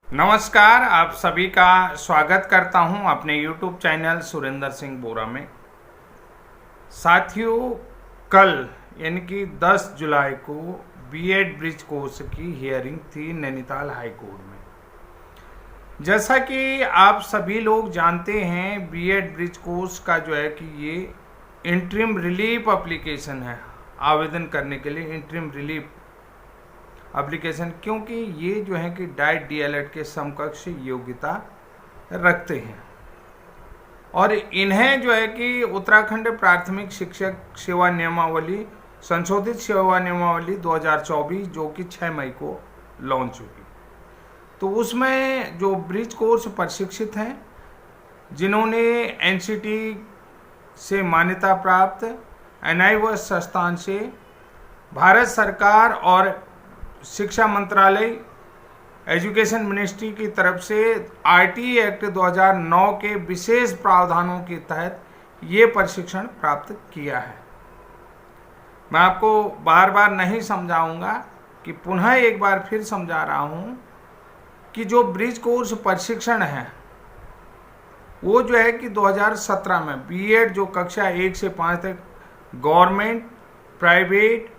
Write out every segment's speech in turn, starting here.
नमस्कार, आप सभी का स्वागत करता हूं अपने YouTube चैनल सुरेंद्र सिंह बोरा में। साथियों, कल यानी कि 10 जुलाई को बीएड ब्रिज कोर्स की हियरिंग थी नैनीताल हाई कोर्ट में। जैसा कि आप सभी लोग जानते हैं, बीएड ब्रिज कोर्स का जो है कि ये इंटरिम रिलीफ एप्लीकेशन है। आवेदन करने के लिए इंटरिम रिलीफ एप्लीकेशन, क्योंकि ये जो है कि डाइट डीएलएड के समकक्ष योग्यता रखते हैं और इन्हें जो है कि उत्तराखंड प्राथमिक शिक्षक सेवा नियमावली संशोधित सेवा नियमावली 2024 जो कि 6 मई को लॉन्च हुई, तो उसमें जो ब्रिज कोर्स प्रशिक्षित हैं जिन्होंने एनसीटी से मान्यता प्राप्त एनआईओएस संस्थान से भारत सरकार और शिक्षा मंत्रालय एजुकेशन मिनिस्ट्री की तरफ से आरटीई एक्ट 2009 के विशेष प्रावधानों के तहत ये प्रशिक्षण प्राप्त किया है। मैं आपको बार बार नहीं समझाऊंगा कि पुनः एक बार फिर समझा रहा हूँ कि जो ब्रिज कोर्स प्रशिक्षण है वो जो है कि 2017 में बीएड जो कक्षा 1 से 5 तक गवर्नमेंट, प्राइवेट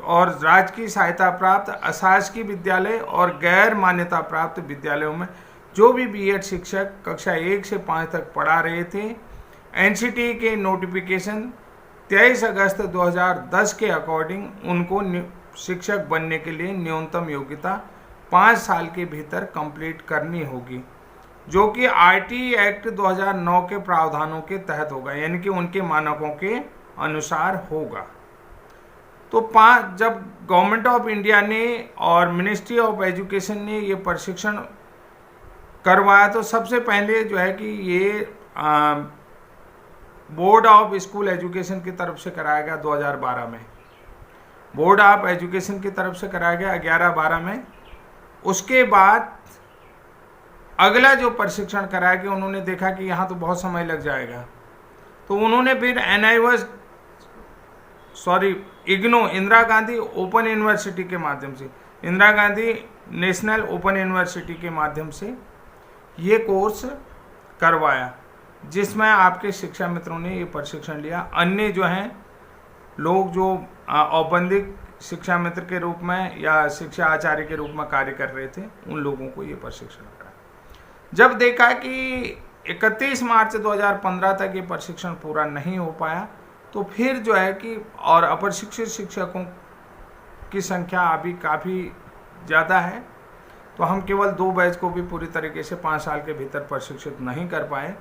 और राजकीय सहायता प्राप्त अशासकीय विद्यालय और गैर मान्यता प्राप्त विद्यालयों में जो भी बीएड शिक्षक कक्षा 1 से 5 तक पढ़ा रहे थे, एनसीटी के नोटिफिकेशन 23 अगस्त 2010 के अकॉर्डिंग उनको शिक्षक बनने के लिए न्यूनतम योग्यता 5 साल के भीतर कंप्लीट करनी होगी, जो कि आरटीई एक्ट 2009 के प्रावधानों के तहत होगा, यानी कि उनके मानकों के अनुसार होगा। तो जब गवर्नमेंट ऑफ इंडिया ने और मिनिस्ट्री ऑफ एजुकेशन ने ये प्रशिक्षण करवाया तो सबसे पहले जो है कि ये बोर्ड ऑफ स्कूल एजुकेशन की तरफ से कराया गया 2012 में, बोर्ड ऑफ एजुकेशन की तरफ से कराया गया 11-12 में। उसके बाद अगला जो प्रशिक्षण कराया गया, उन्होंने देखा कि यहाँ तो बहुत समय लग जाएगा, तो उन्होंने फिर NIOS IGNOU Indira Gandhi open university के माध्यम से, Indira Gandhi national open university के माध्यम से ये कोर्स करवाया, जिसमें आपके शिक्षा मित्रों ने ये प्रशिक्षण लिया। अन्य जो हैं लोग जो औपबंधिक शिक्षा मित्र के रूप में या शिक्षा आचार्य के रूप में कार्य कर रहे थे, उन लोगों को ये प्रशिक्षण करा। जब देखा कि 31 मार्च 2015 तक ये प्रशिक्षण पूरा नहीं हो पाया, तो फिर जो है कि और अप्रशिक्षित शिक्षकों की संख्या अभी काफ़ी ज़्यादा है, तो हम केवल 2 बैच को भी पूरी तरीके से 5 साल के भीतर प्रशिक्षित नहीं कर पाए।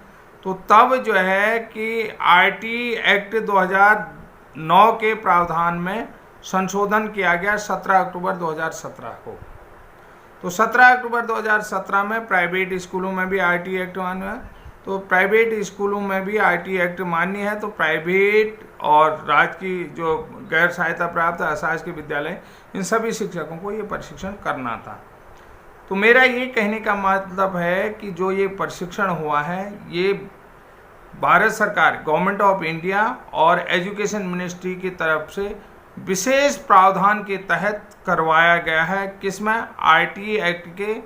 तो तब जो है कि आरटीई एक्ट 2009 के प्रावधान में संशोधन किया गया 17 अक्टूबर 2017 को। तो 17 अक्टूबर 2017 में प्राइवेट स्कूलों में भी आरटीई एक्ट मान्य है, तो प्राइवेट स्कूलों में भी आरटीई एक्ट मान्य है, तो प्राइवेट और राज्य की जो गैर सहायता प्राप्त अशासकीय विद्यालय, इन सभी शिक्षकों को ये प्रशिक्षण करना था। तो मेरा ये कहने का मतलब है कि जो ये प्रशिक्षण हुआ है, ये भारत सरकार, गवर्नमेंट ऑफ इंडिया और एजुकेशन मिनिस्ट्री की तरफ से विशेष प्रावधान के तहत करवाया गया है। किसमें? आरटीई एक्ट के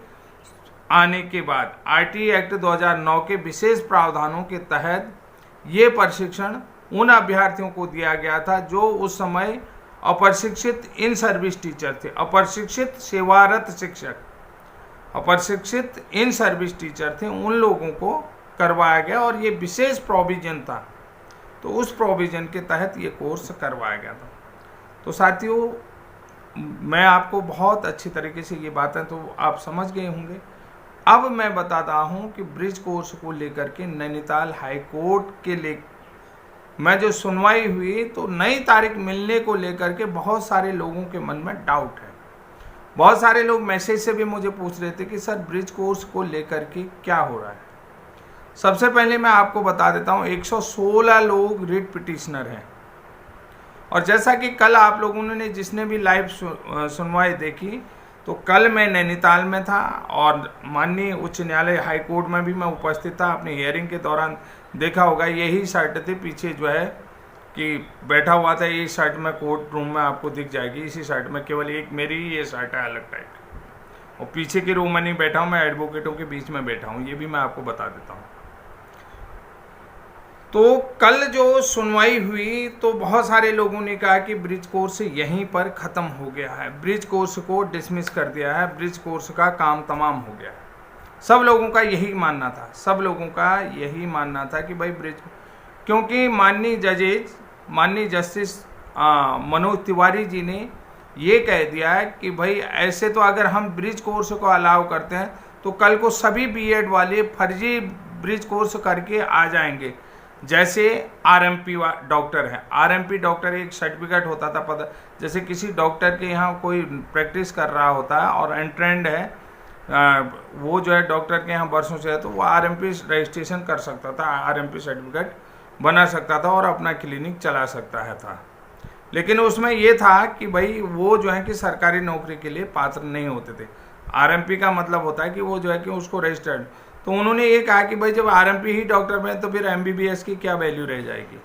आने के बाद, आरटीई एक्ट 2009 के विशेष प्रावधानों के तहत ये प्रशिक्षण उन अभ्यर्थियों को दिया गया था जो उस समय अप्रशिक्षित इन सर्विस टीचर थे, अप्रशिक्षित सेवारत शिक्षक, अप्रशिक्षित इन सर्विस टीचर थे, उन लोगों को करवाया गया और ये विशेष प्रोविजन था, तो उस प्रोविजन के तहत ये कोर्स करवाया गया था। तो साथियों, मैं आपको बहुत अच्छी तरीके से ये बातें तो आप समझ गए होंगे। अब मैं बताता हूँ कि ब्रिज कोर्स को लेकर के नैनीताल हाई कोर्ट के में जो सुनवाई हुई, तो नई तारीख मिलने को लेकर के बहुत सारे लोगों के मन में डाउट है। बहुत सारे लोग मैसेज से भी मुझे पूछ रहे थे कि सर ब्रिज कोर्स को लेकर के क्या हो रहा है। सबसे पहले मैं आपको बता देता हूँ, 116 लोग रिट पिटिशनर हैं, और जैसा कि कल आप लोगों ने जिसने भी लाइव सुनवाई देखी, तो कल मैं नैनीताल में था और माननीय उच्च न्यायालय हाई कोर्ट में भी मैं उपस्थित था। अपनी हियरिंग के दौरान देखा होगा, यही शर्ट थे पीछे जो है कि बैठा हुआ था, ये शर्ट में कोर्ट रूम में आपको दिख जाएगी। इसी शर्ट में केवल एक मेरी ही ये शर्ट है अलग टाइप की। और पीछे की रो में नहीं बैठा हूँ, मैं एडवोकेटों के बीच में बैठा हूँ, ये भी मैं आपको बता देता हूँ। तो कल जो सुनवाई हुई तो बहुत सारे लोगों ने कहा कि ब्रिज कोर्स यहीं पर ख़त्म हो गया है, ब्रिज कोर्स को डिसमिस कर दिया है, ब्रिज कोर्स का काम तमाम हो गया है। सब लोगों का यही मानना था, सब लोगों का यही मानना था कि भाई ब्रिज, क्योंकि माननीय जस्टिस मनोज तिवारी जी ने ये कह दिया है कि भाई ऐसे तो अगर हम ब्रिज कोर्स को अलाउ करते हैं तो कल को सभी बीएड वाले फर्जी ब्रिज कोर्स करके आ जाएंगे। जैसे आरएमपी डॉक्टर है, आरएमपी डॉक्टर एक सर्टिफिकेट होता था, पता जैसे किसी डॉक्टर के यहाँ कोई प्रैक्टिस कर रहा होता है और एंट्रेंड है, वो जो है डॉक्टर के यहाँ वर्षों से है, तो वो आरएमपी रजिस्ट्रेशन कर सकता था, आरएमपी सर्टिफिकेट बना सकता था और अपना क्लिनिक चला सकता है था। लेकिन उसमें ये था कि भाई वो जो है कि सरकारी नौकरी के लिए पात्र नहीं होते थे। आरएमपी का मतलब होता है कि वो जो है कि उसको रजिस्टर्ड, तो उन्होंने ये कहा कि भाई जब आरएमपी ही डॉक्टर बने तो फिर एमबीबीएस की क्या वैल्यू रह जाएगी।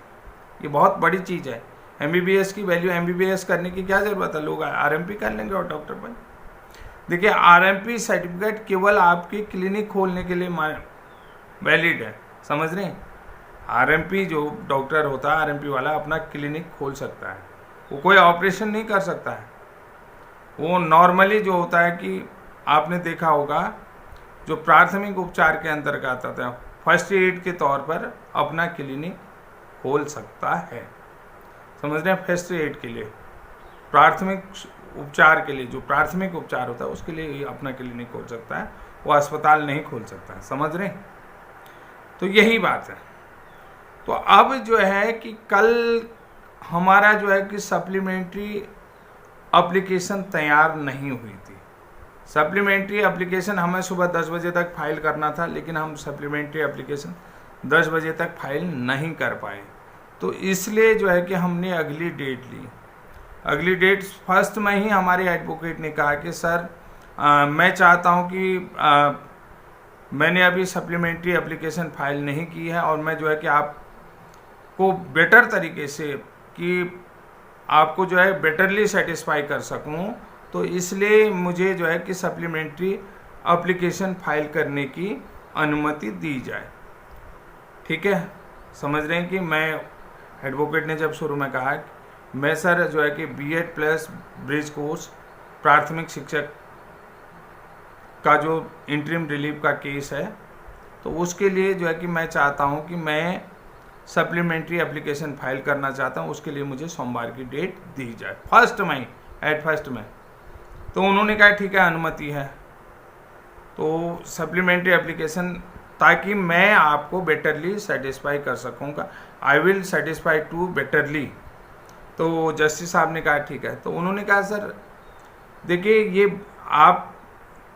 ये बहुत बड़ी चीज़ है, एमबीबीएस की वैल्यू, एमबीबीएस करने की क्या ज़रूरत है, लोग आरएमपी कर लेंगे और डॉक्टर बने। देखिए आरएमपी सर्टिफिकेट केवल आपकी क्लिनिक खोलने के लिए वैलिड है, समझ रहे हैं। आरएमपी जो डॉक्टर होता है, आरएमपी वाला अपना क्लिनिक खोल सकता है, वो कोई ऑपरेशन नहीं कर सकता है। वो नॉर्मली जो होता है कि आपने देखा होगा जो प्राथमिक उपचार के अंतर्गत आता है, फर्स्ट एड के तौर पर अपना क्लिनिक खोल सकता है, समझ रहे हैं। फर्स्ट एड के लिए, प्राथमिक उपचार के लिए, जो प्राथमिक उपचार होता है उसके लिए अपना क्लिनिक खोल सकता है, वो अस्पताल नहीं खोल सकता है, समझ रहे हैं। तो यही बात है। तो अब जो है कि कल हमारा जो है कि सप्लीमेंट्री एप्लीकेशन तैयार नहीं हुई थी। सप्लीमेंट्री एप्लीकेशन हमें सुबह 10 बजे तक फाइल करना था, लेकिन हम सप्लीमेंट्री एप्लीकेशन 10 बजे तक फाइल नहीं कर पाए। तो इसलिए जो है कि हमने अगली डेट ली। अगली डेट 1 में ही हमारे एडवोकेट ने कहा कि सर मैं चाहता हूं कि मैंने अभी सप्लीमेंट्री एप्लीकेशन फाइल नहीं की है और मैं जो है कि आपको बेटर तरीके से, कि आपको जो है बेटरली सेटिस्फाई कर सकूं, तो इसलिए मुझे जो है कि सप्लीमेंट्री एप्लीकेशन फाइल करने की अनुमति दी जाए। ठीक है, समझ रहे हैं कि मैं, एडवोकेट ने जब शुरू में कहा मैं सर जो है कि बीएड प्लस ब्रिज कोर्स प्राथमिक शिक्षक का जो इंटरिम रिलीफ का केस है, तो उसके लिए जो है कि मैं चाहता हूं कि मैं सप्लीमेंट्री एप्लीकेशन फाइल करना चाहता हूं, उसके लिए मुझे सोमवार की डेट दी जाए, 1 मई, एट 1 में। तो उन्होंने कहा ठीक है, अनुमति है। तो सप्लीमेंट्री एप्लीकेशन, ताकि मैं आपको बेटरली सेटिस्फाई कर सकूँगा, I will satisfy to betterly. तो जस्टिस साहब ने कहा ठीक है। तो उन्होंने कहा सर देखिए ये आप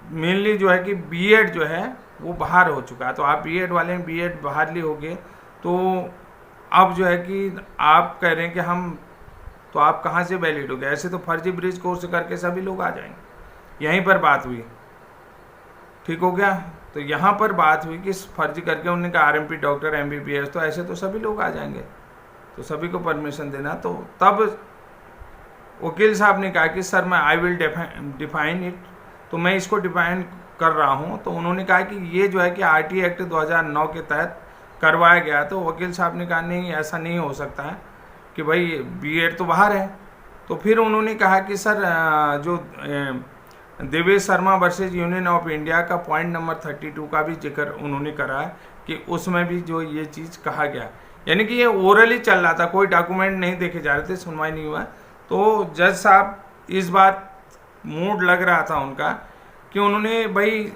मेनली जो है कि बीएड जो है वो बाहर हो चुका है, तो आप बीएड वाले हैं, बीएड बाहर ली होगे, तो अब जो है कि आप कह रहे हैं कि हम, तो आप कहाँ से वैलिड हो गए, ऐसे तो फर्जी ब्रिज कोर्स करके सभी लोग आ जाएंगे। यहीं पर बात हुई, ठीक हो गया। तो यहाँ पर बात हुई कि फर्जी करके उन्होंने कहा आरएमपी डॉक्टर एमबीबीएस, तो ऐसे तो सभी लोग आ जाएंगे, तो सभी को परमिशन देना। तो तब वकील साहब ने कहा कि सर मैं आई विल डिफाइन इट, तो मैं इसको डिफाइन कर रहा हूँ। तो उन्होंने कहा कि ये जो है कि आरटी एक्ट 2009 के तहत करवाया गया। तो वकील साहब ने कहा नहीं, ऐसा नहीं हो सकता है कि भाई बीएड तो बाहर है। तो फिर उन्होंने कहा कि सर जो Devesh Sharma versus union of India का पॉइंट नंबर 32 का भी जिक्र उन्होंने करा है कि उसमें भी जो ये चीज़ कहा गया, यानी कि ये ओरली चल रहा था, कोई डॉक्यूमेंट नहीं देखे जा रहे थे, सुनवाई नहीं हुआ। तो जज साहब इस बात मूड लग रहा था उनका कि उन्होंने भाई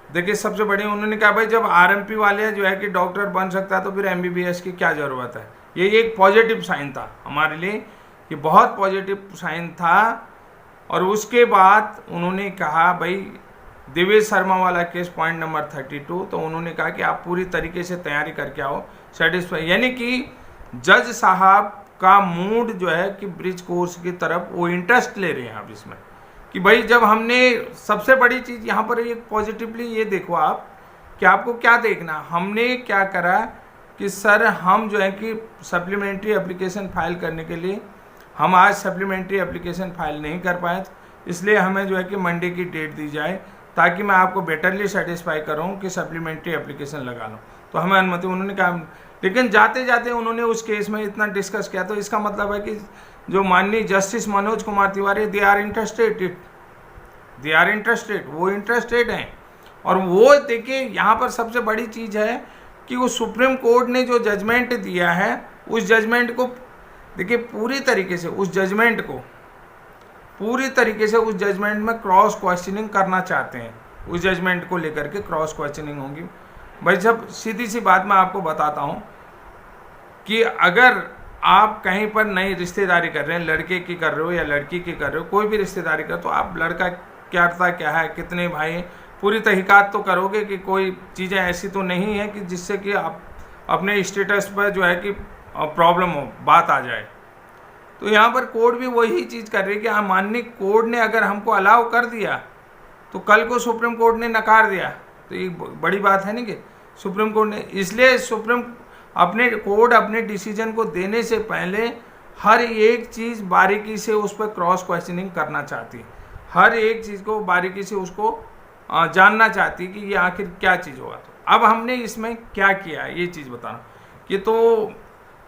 देखिए सबसे बड़ी, उन्होंने कहा भाई जब आरएमपी वाले जो है कि डॉक्टर बन सकता है तो फिर एमबीबीएस की क्या ज़रूरत है। ये एक पॉजिटिव साइन था हमारे लिए, ये बहुत पॉजिटिव साइन था। और उसके बाद उन्होंने कहा भाई देवेश शर्मा वाला केस पॉइंट नंबर 32, तो उन्होंने कहा कि आप पूरी तरीके से तैयारी करके आओ, सेटिस्फाई, यानी कि जज साहब का मूड जो है कि ब्रिज कोर्स की तरफ वो इंटरेस्ट ले रहे हैं आप इसमें, कि भाई जब हमने, सबसे बड़ी चीज़ यहाँ पर एक पॉजिटिवली ये देखो आप कि आपको क्या देखना, हमने क्या करा कि सर हम जो है कि सप्लीमेंट्री एप्लीकेशन फाइल करने के लिए हम आज सप्लीमेंट्री एप्लीकेशन फाइल नहीं कर पाए, इसलिए हमें जो है कि मंडे की डेट दी जाए, ताकि मैं आपको बेटरली सेटिस्फाई करूँ कि सप्लीमेंट्री एप्लीकेशन लगा लूँ। तो हमें अनुमति, उन्होंने कहा, लेकिन जाते जाते उन्होंने उस केस में इतना डिस्कस किया, तो इसका मतलब है कि जो माननीय justice Manoj Kumar Tiwari, they are interested, वो इंटरेस्टेड हैं। और वो देखिए यहाँ पर सबसे बड़ी चीज़ है कि वो सुप्रीम कोर्ट ने जो जजमेंट दिया है, उस जजमेंट को देखिए पूरी तरीके से उस जजमेंट में क्रॉस क्वेश्चनिंग करना चाहते हैं। उस जजमेंट को लेकर के क्रॉस क्वेश्चनिंग होगी। भाई जब सीधी सी बात मैं आपको बताता हूँ कि अगर आप कहीं पर नई रिश्तेदारी कर रहे हैं, लड़के की कर रहे हो या लड़की की कर रहे हो, कोई भी रिश्तेदारी कर, तो आप लड़का क्या है, कितने भाई, पूरी तहकीकात तो करोगे कि कोई चीज़ें ऐसी तो नहीं है कि जिससे कि आप अपने स्टेटस पर जो है कि प्रॉब्लम हो, बात आ जाए। तो यहाँ पर कोर्ट भी वही चीज़ कर रही है कि माननीय कोर्ट ने अगर हमको अलाउ कर दिया, तो कल को सुप्रीम कोर्ट ने नकार दिया, तो ये बड़ी बात है नहीं कि सुप्रीम कोर्ट ने, इसलिए कोर्ट अपने डिसीजन को देने से पहले हर एक चीज़ बारीकी से उस पर क्रॉस क्वेश्चनिंग करना चाहती है, हर एक चीज़ को बारीकी से उसको जानना चाहती कि ये आखिर क्या चीज़ होगा। तो अब हमने इसमें क्या किया है ये चीज़ बताना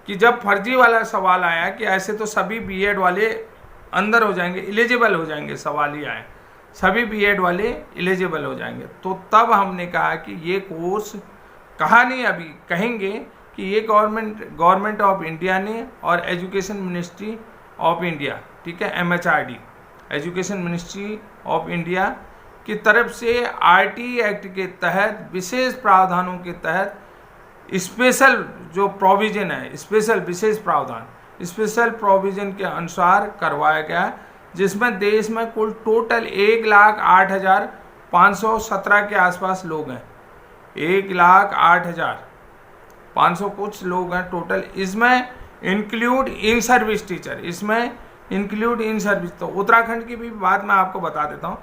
कि जब फर्जी वाला सवाल आया कि ऐसे तो सभी बीएड वाले अंदर हो जाएंगे, एलिजिबल हो जाएंगे, सवाल ही आया सभी बीएड वाले एलिजिबल हो जाएंगे, तो तब हमने कहा कि ये कोर्स, कहा नहीं अभी कहेंगे कि ये गवर्नमेंट ऑफ इंडिया ने और एजुकेशन मिनिस्ट्री ऑफ इंडिया, ठीक है, MHRD, education ministry of India की तरफ से आरटी एक्ट के तहत विशेष प्रावधानों के तहत स्पेशल जो प्रोविज़न है, विशेष प्रोविज़न के अनुसार करवाया गया, जिसमें देश में कुल टोटल 1,08,517 के आसपास लोग हैं, 1,08,500 कुछ लोग हैं टोटल। इसमें इंक्लूड इन सर्विस टीचर, तो उत्तराखंड की भी बात मैं आपको बता देता हूँ।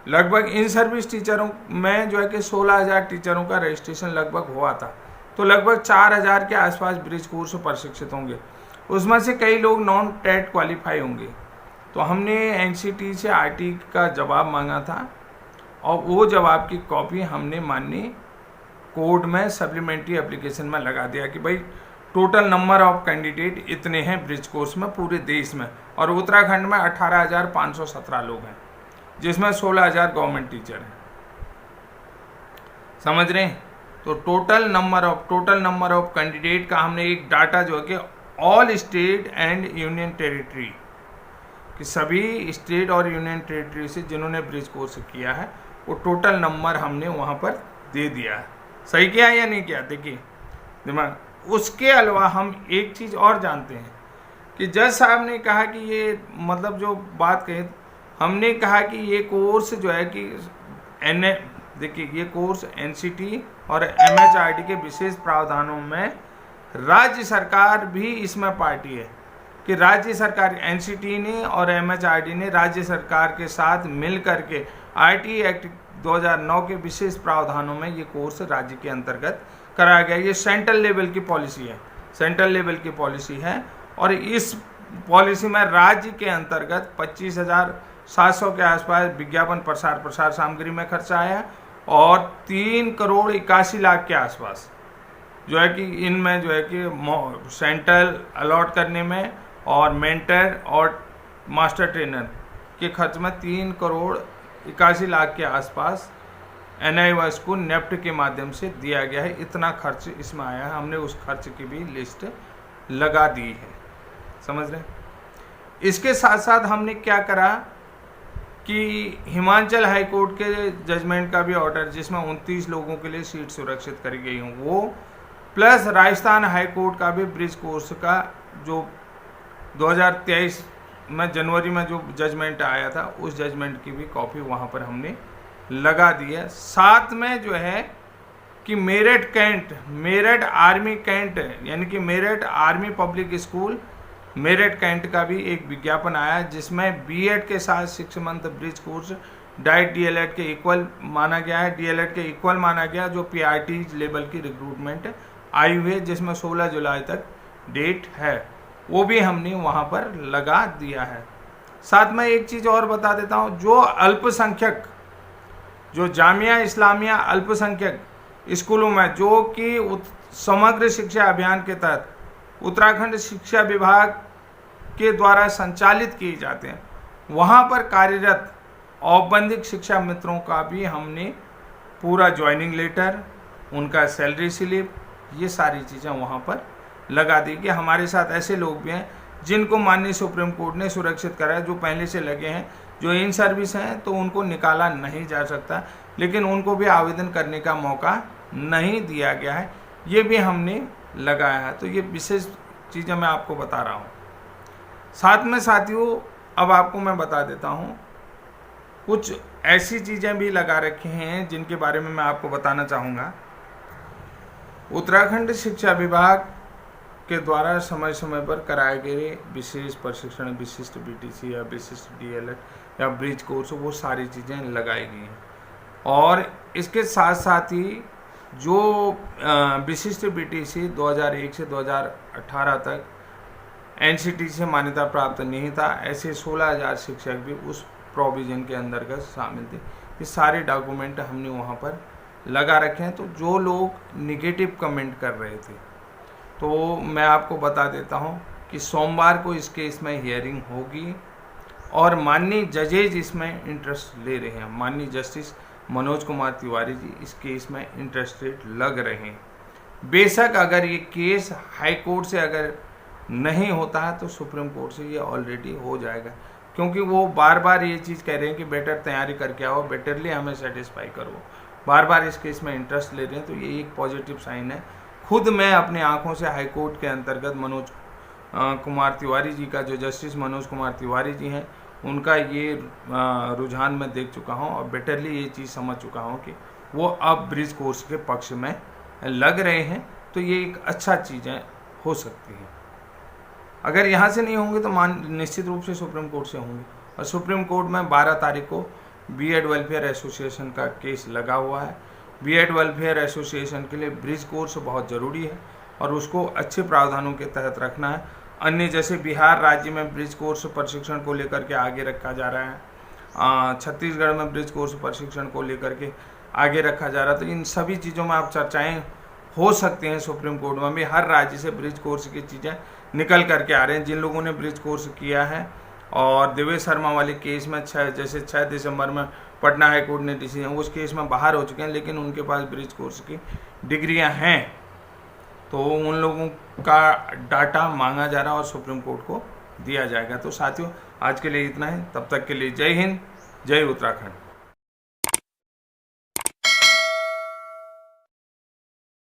लगभग इन सर्विस टीचरों में जो है कि 16,000 टीचरों का रजिस्ट्रेशन लगभग हुआ था, तो लगभग 4,000 के आसपास ब्रिज कोर्स प्रशिक्षित होंगे, उसमें से कई लोग नॉन टेट क्वालिफाई होंगे। तो हमने एनसीटी से आरटी का जवाब मांगा था, और वो जवाब की कॉपी हमने माननीय कोर्ट में सप्लीमेंट्री एप्लीकेशन में लगा दिया कि भाई टोटल नंबर ऑफ कैंडिडेट इतने हैं ब्रिज कोर्स में पूरे देश में, और उत्तराखंड में 18,517 लोग हैं, जिसमें 16,000 गवर्नमेंट टीचर हैं। समझ रहे हैं? तो टोटल नंबर ऑफ कैंडिडेट का हमने एक डाटा जो है कि all state and union territory, कि सभी स्टेट और यूनियन टेरिटरी से जिन्होंने ब्रिज कोर्स किया है, वो टोटल नंबर हमने वहाँ पर दे दिया है। सही किया या नहीं किया? देखिए दिमाग। उसके अलावा हम एक चीज़ और जानते हैं कि जज साहब ने कहा कि ये मतलब जो बात कही, हमने कहा कि ये कोर्स जो है कि देखिए ये कोर्स एनसीटी और MHRD के विशेष प्रावधानों में राज्य सरकार भी इसमें पार्टी है, कि राज्य सरकार एनसीटी ने और MHRD ने राज्य सरकार के साथ मिल करके आरटी एक्ट 2009 के विशेष प्रावधानों में ये कोर्स राज्य के अंतर्गत कराया गया। ये सेंट्रल लेवल की पॉलिसी है, और इस पॉलिसी में राज्य के अंतर्गत 25,700 के आसपास विज्ञापन प्रसार सामग्री में खर्चा आया, और 3,81,00,000 के आसपास जो है कि इनमें जो है कि सेंट्रल अलॉट करने में और मेंटर और मास्टर ट्रेनर के खर्च में 3,81,00,000 के आसपास NIOS को नेफ्ट के माध्यम से दिया गया है। इतना खर्च इसमें आया है, हमने उस खर्च की भी लिस्ट लगा दी है। समझ रहे? इसके साथ साथ हमने क्या करा कि हिमाचल हाई कोर्ट के जजमेंट का भी ऑर्डर, जिसमें 29 लोगों के लिए सीट सुरक्षित करी गई हूँ, वो प्लस राजस्थान हाई कोर्ट का भी ब्रिज कोर्स का जो 2023 में जनवरी में जो जजमेंट आया था, उस जजमेंट की भी कॉपी वहाँ पर हमने लगा दी है। साथ में जो है कि मेरठ आर्मी कैंट यानी कि Meerut army public school Meerut cantt का भी एक विज्ञापन आया, जिसमें बीएड के साथ 6 month bridge course diet DElEd के इक्वल माना गया है, डीएलएड के इक्वल माना गया, जो पीआरटी लेवल की रिक्रूटमेंट आई हुई है, जिसमें 16 जुलाई तक डेट है, वो भी हमने वहाँ पर लगा दिया है। साथ में एक चीज़ और बता देता हूँ, जो अल्पसंख्यक, जो जामिया इस्लामिया अल्पसंख्यक स्कूलों में जो कि समग्र शिक्षा अभियान के तहत उत्तराखंड शिक्षा विभाग के द्वारा संचालित किए जाते हैं, वहाँ पर कार्यरत औपबंधिक शिक्षा मित्रों का भी हमने पूरा ज्वाइनिंग लेटर, उनका सैलरी स्लिप, ये सारी चीज़ें वहाँ पर लगा दी कि हमारे साथ ऐसे लोग भी हैं जिनको माननीय सुप्रीम कोर्ट ने सुरक्षित करा है, जो पहले से लगे हैं, जो इन सर्विस हैं, तो उनको निकाला नहीं जा सकता, लेकिन उनको भी आवेदन करने का मौका नहीं दिया गया है, ये भी हमने लगाया है। तो ये विशेष चीज़ें मैं आपको बता रहा हूँ। साथ में साथियों, अब आपको मैं बता देता हूँ कुछ ऐसी चीज़ें भी लगा रखी हैं जिनके बारे में मैं आपको बताना चाहूँगा। उत्तराखंड शिक्षा विभाग के द्वारा समय समय पर कराए गए विशेष प्रशिक्षण, विशिष्ट बीटीसी या विशिष्ट डीएलएड या ब्रिज कोर्स, वो सारी चीज़ें लगाई गई हैं। और इसके साथ साथ ही जो विशिष्ट बीटीसी 2001 से 2018 तक एनसीटी से मान्यता प्राप्त नहीं था, ऐसे 16,000 शिक्षक भी उस प्रोविज़न के अंतर्गत शामिल थे। ये सारे डॉक्यूमेंट हमने वहाँ पर लगा रखे हैं। तो जो लोग निगेटिव कमेंट कर रहे थे, तो मैं आपको बता देता हूँ कि सोमवार को इस केस में हियरिंग होगी और माननीय जजेज इसमें इंटरेस्ट ले रहे हैं। माननीय जस्टिस मनोज कुमार तिवारी जी इस केस में इंटरेस्टेड लग रहे हैं। बेशक अगर ये केस हाई कोर्ट से अगर नहीं होता है तो सुप्रीम कोर्ट से ये ऑलरेडी हो जाएगा, क्योंकि वो बार बार ये चीज़ कह रहे हैं कि बेटर तैयारी करके आओ, बेटरली हमें सेटिस्फाई करो, बार बार इस केस में इंटरेस्ट ले रहे हैं। तो ये एक पॉजिटिव साइन है। खुद मैं अपने आंखों से हाई कोर्ट के अंतर्गत मनोज कुमार तिवारी जी का, जो जस्टिस मनोज कुमार तिवारी जी हैं, उनका ये रुझान मैं देख चुका हूँ और बेटरली ये चीज़ समझ चुका हूँ कि वो अब ब्रिज कोर्स के पक्ष में लग रहे हैं। तो ये एक अच्छा चीज़ें हो सकती हैं। अगर यहाँ से नहीं होंगे तो निश्चित रूप से सुप्रीम कोर्ट से होंगे। और सुप्रीम कोर्ट में 12 तारीख को बीएड वेलफेयर एसोसिएशन का केस लगा हुआ है। बीएड वेलफेयर एसोसिएशन के लिए ब्रिज कोर्स बहुत ज़रूरी है और उसको अच्छे प्रावधानों के तहत रखना है। अन्य जैसे बिहार राज्य में ब्रिज कोर्स प्रशिक्षण को लेकर के आगे रखा जा रहा है, छत्तीसगढ़ में ब्रिज कोर्स प्रशिक्षण को लेकर के आगे रखा जा रहा है। तो इन सभी चीज़ों में आप चर्चाएं हो सकती हैं। सुप्रीम कोर्ट में भी हर राज्य से ब्रिज कोर्स की चीज़ें निकल करके आ रहे हैं। जिन लोगों ने ब्रिज कोर्स किया है और देवेश शर्मा वाले केस में 6 दिसंबर में पटना हाई कोर्ट ने डिसीजन, उस केस में बाहर हो चुके हैं, लेकिन उनके पास ब्रिज कोर्स की डिग्रियां हैं, तो उन लोगों का डाटा मांगा जा रहा है और सुप्रीम कोर्ट को दिया जाएगा। तो साथियों, आज के लिए इतना है। तब तक के लिए जय हिंद, जय उत्तराखंड।